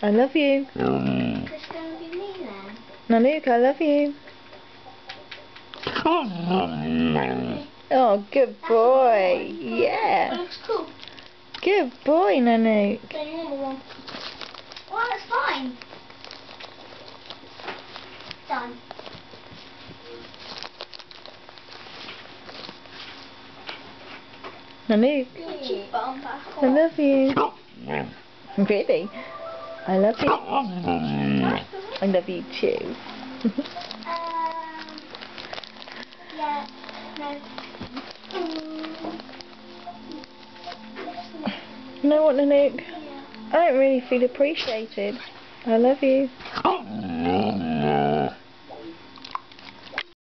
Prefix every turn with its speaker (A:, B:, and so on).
A: I love you.
B: It's going to be me then.
A: Nanook, I love you. Oh, good boy. Yeah.
B: That looks cool.
A: Good boy, Nanook.
B: So you want the one? Well, that's fine. Done.
A: Nanook,
B: Put your bum back
A: I
B: on.
A: love you. Really? I love you. I love you too.
B: Yeah, no.
A: You know what, Nanook?
B: Yeah.
A: I don't really feel appreciated. I love you.